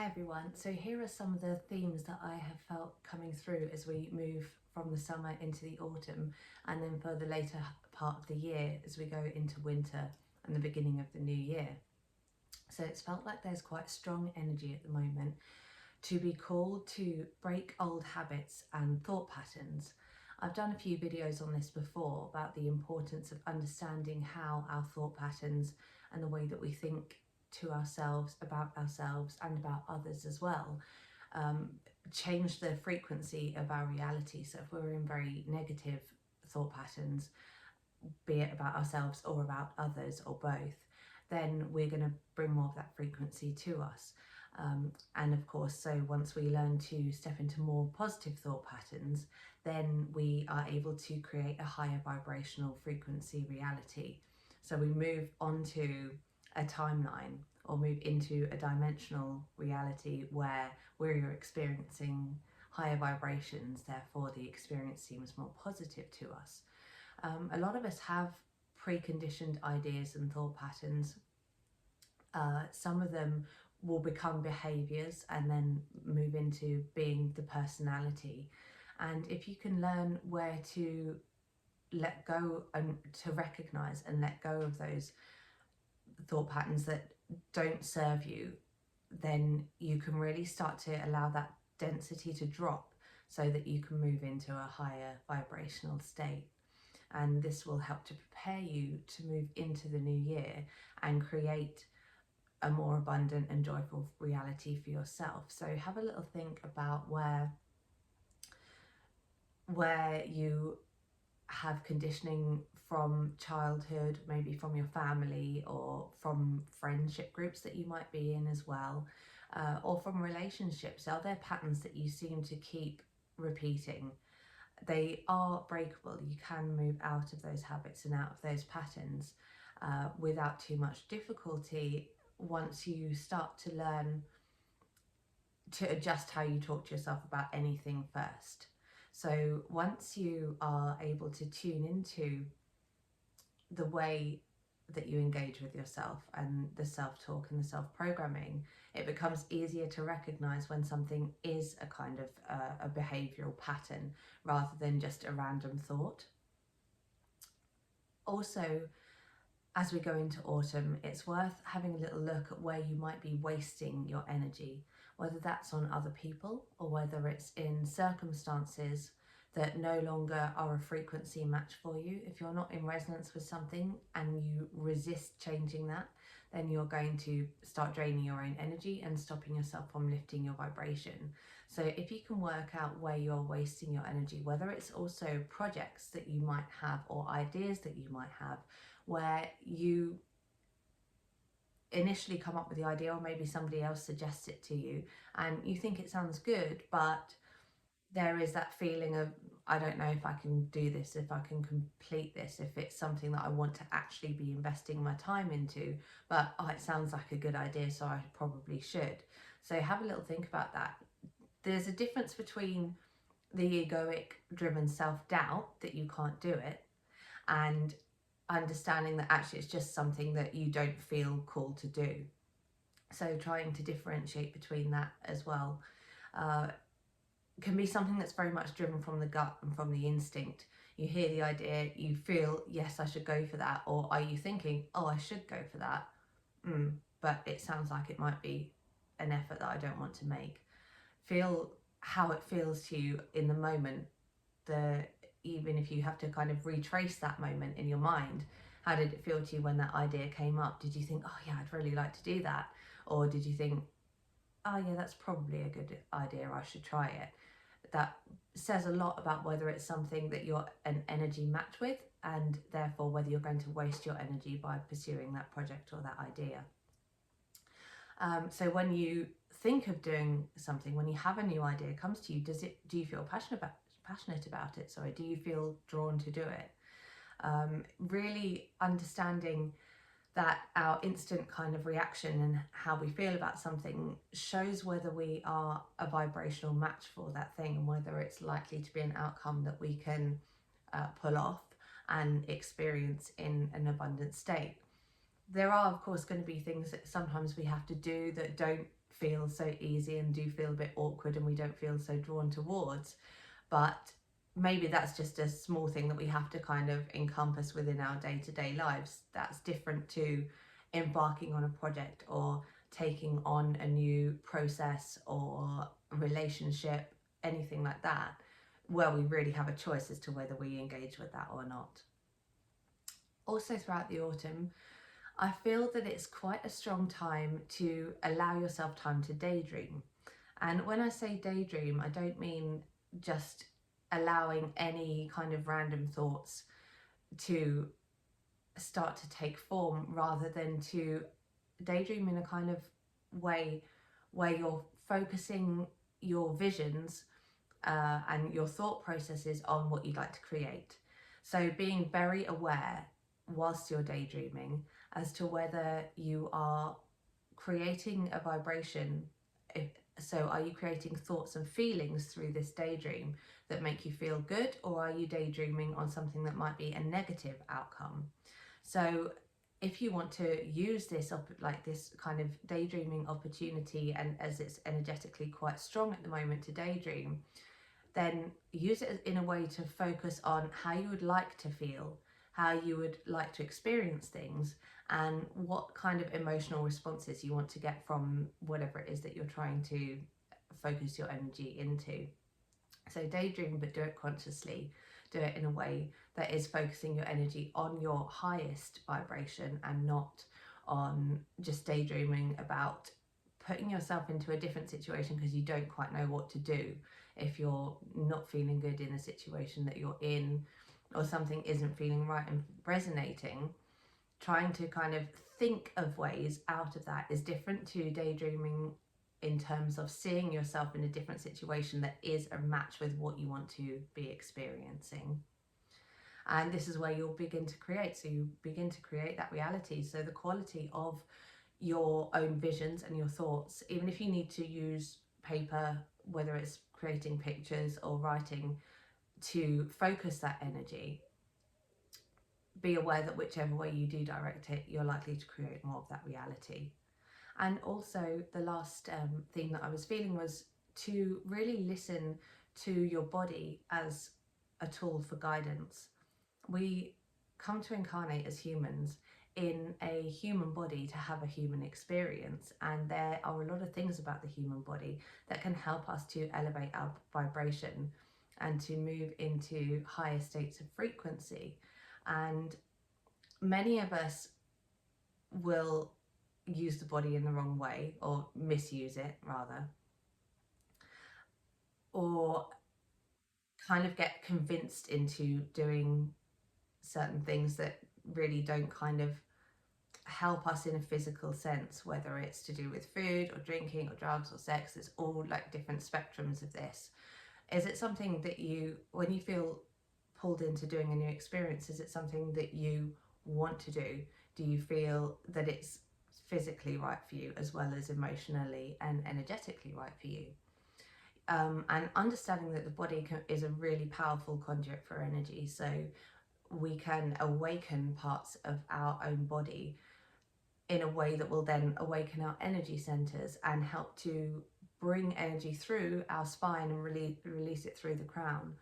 everyone. So here are some of the themes that I have felt coming through as we move from the summer into the autumn, and then for the later part of the year as we go into winter and the beginning of the new year. So it's felt like there's quite strong energy at the moment to be called to break old habits and thought patterns. I've done a few videos on this before about the importance of understanding how our thought patterns and the way that we think to ourselves and about others as well change the frequency of our reality. So if we're in very negative thought patterns, be it about ourselves or about others or both, then we're going to bring more of that frequency to us. And of course, so once we learn to step into more positive thought patterns, then we are able to create a higher vibrational frequency reality. So we move onto a timeline or move into a dimensional reality where we're experiencing higher vibrations, therefore the experience seems more positive to us. A lot of us have preconditioned ideas and thought patterns. Some of them will become behaviors and then move into being the personality. And if you can learn where to let go and to recognize and let go of those thought patterns that don't serve you, then you can really start to allow that density to drop so that you can move into a higher vibrational state. And this will help to prepare you to move into the new year and create a more abundant and joyful reality for yourself. So have a little think about where you have conditioning from childhood, maybe from your family or from friendship groups that you might be in as well, or from relationships. Are there patterns that you seem to keep repeating? They are breakable. You can move out of those habits and out of those patterns without too much difficulty once you start to learn to adjust how you talk to yourself about anything first. So once you are able to tune into the way that you engage with yourself and the self-talk and the self-programming, it becomes easier to recognize when something is a kind of a behavioral pattern rather than just a random thought. Also, as we go into autumn, it's worth having a little look at where you might be wasting your energy, whether that's on other people or whether it's in circumstances that no longer are a frequency match for you. If you're not in resonance with something and you resist changing that, then you're going to start draining your own energy and stopping yourself from lifting your vibration. So if you can work out where you're wasting your energy, whether it's also projects that you might have or ideas that you might have, where you initially come up with the idea or maybe somebody else suggests it to you and you think it sounds good, but there is that feeling of, I don't know if I can do this, if I can complete this, if it's something that I want to actually be investing my time into, but it sounds like a good idea, so I probably should. So have a little think about that. There's a difference between the egoic driven self-doubt that you can't do it and understanding that actually it's just something that you don't feel called to do. So trying to differentiate between that as well can be something that's very much driven from the gut and from the instinct. You hear the idea, you feel, yes, I should go for that, or are you thinking, oh, I should go for that, but it sounds like it might be an effort that I don't want to make. Feel how it feels to you in the moment. Even if you have to kind of retrace that moment in your mind, how did it feel to you when that idea came up? Did you think, oh yeah, I'd really like to do that? Or did you think, oh yeah, that's probably a good idea, I should try it? That says a lot about whether it's something that you're an energy match with, and therefore whether you're going to waste your energy by pursuing that project or that idea. So when you think of doing something, when you have a new idea comes to you, do you feel passionate about it? Sorry, do you feel drawn to do it? Really understanding that our instant kind of reaction and how we feel about something shows whether we are a vibrational match for that thing and whether it's likely to be an outcome that we can pull off and experience in an abundant state. There are, of course, going to be things that sometimes we have to do that don't feel so easy and do feel a bit awkward and we don't feel so drawn towards. But maybe that's just a small thing that we have to kind of encompass within our day-to-day lives. That's different to embarking on a project or taking on a new process or relationship, anything like that, where we really have a choice as to whether we engage with that or not. Also, throughout the autumn, I feel that it's quite a strong time to allow yourself time to daydream. And when I say daydream, I don't mean just allowing any kind of random thoughts to start to take form, rather than to daydream in a kind of way where you're focusing your visions and your thought processes on what you'd like to create. So being very aware whilst you're daydreaming as to whether you are creating a vibration. So are you creating thoughts and feelings through this daydream that make you feel good, or are you daydreaming on something that might be a negative outcome? So if you want to use this like this kind of daydreaming opportunity, and as it's energetically quite strong at the moment to daydream, then use it in a way to focus on how you would like to feel, how you would like to experience things, and what kind of emotional responses you want to get from whatever it is that you're trying to focus your energy into. So daydream, but do it consciously. Do it in a way that is focusing your energy on your highest vibration, and not on just daydreaming about putting yourself into a different situation because you don't quite know what to do. If you're not feeling good in a situation that you're in, or something isn't feeling right and resonating, trying to kind of think of ways out of that is different to daydreaming in terms of seeing yourself in a different situation that is a match with what you want to be experiencing. And this is where you'll begin to create. So you begin to create that reality. So the quality of your own visions and your thoughts, even if you need to use paper, whether it's creating pictures or writing, to focus that energy, be aware that whichever way you do direct it, you're likely to create more of that reality. And also the last theme that I was feeling was to really listen to your body as a tool for guidance. We come to incarnate as humans in a human body to have a human experience, and there are a lot of things about the human body that can help us to elevate our vibration and to move into higher states of frequency. And many of us will use the body in the wrong way, or misuse it rather, or kind of get convinced into doing certain things that really don't kind of help us in a physical sense, whether it's to do with food or drinking or drugs or sex. There's all like different spectrums of this. Is it something that you, when you feel pulled into doing a new experience, is it something that you want to do? Do you feel that it's physically right for you as well as emotionally and energetically right for you? And understanding that the body is a really powerful conduit for energy. So we can awaken parts of our own body in a way that will then awaken our energy centers and help to bring energy through our spine and release it through the crown,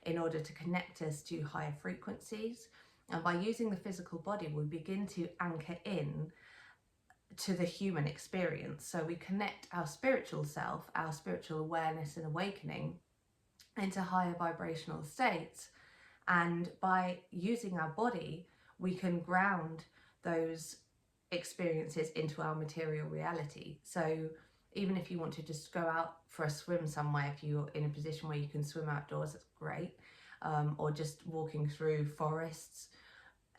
in order to connect us to higher frequencies. And by using the physical body, we begin to anchor in to the human experience. So we connect our spiritual self, our spiritual awareness and awakening, into higher vibrational states. And by using our body, we can ground those experiences into our material reality. So even if you want to just go out for a swim somewhere, if you're in a position where you can swim outdoors, that's great. Or just walking through forests,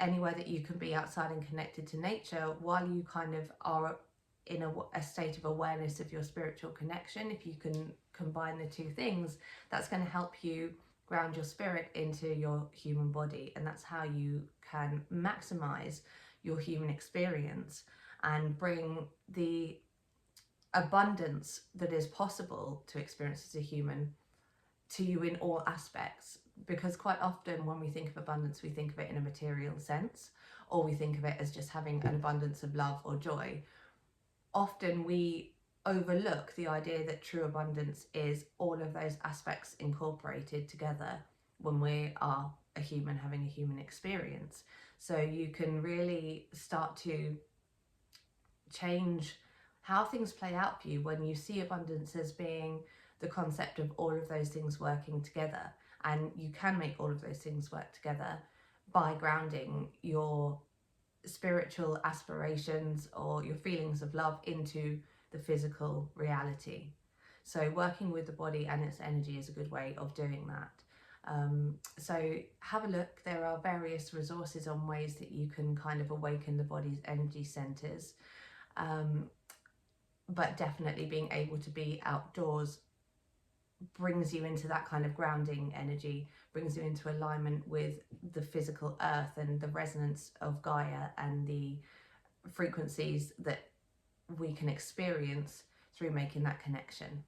anywhere that you can be outside and connected to nature while you kind of are in a state of awareness of your spiritual connection. If you can combine the two things, that's going to help you ground your spirit into your human body, and that's how you can maximize your human experience and bring the abundance that is possible to experience as a human to you in all aspects. Because quite often when we think of abundance, we think of it in a material sense, or we think of it as just having an abundance of love or joy. Often we overlook the idea that true abundance is all of those aspects incorporated together when we are a human having a human experience. So you can really start to change how things play out for you when you see abundance as being the concept of all of those things working together. And you can make all of those things work together by grounding your spiritual aspirations or your feelings of love into the physical reality. So working with the body and its energy is a good way of doing that. So have a look. There are various resources on ways that you can kind of awaken the body's energy centers. But definitely being able to be outdoors brings you into that kind of grounding energy, brings you into alignment with the physical earth and the resonance of Gaia and the frequencies that we can experience through making that connection.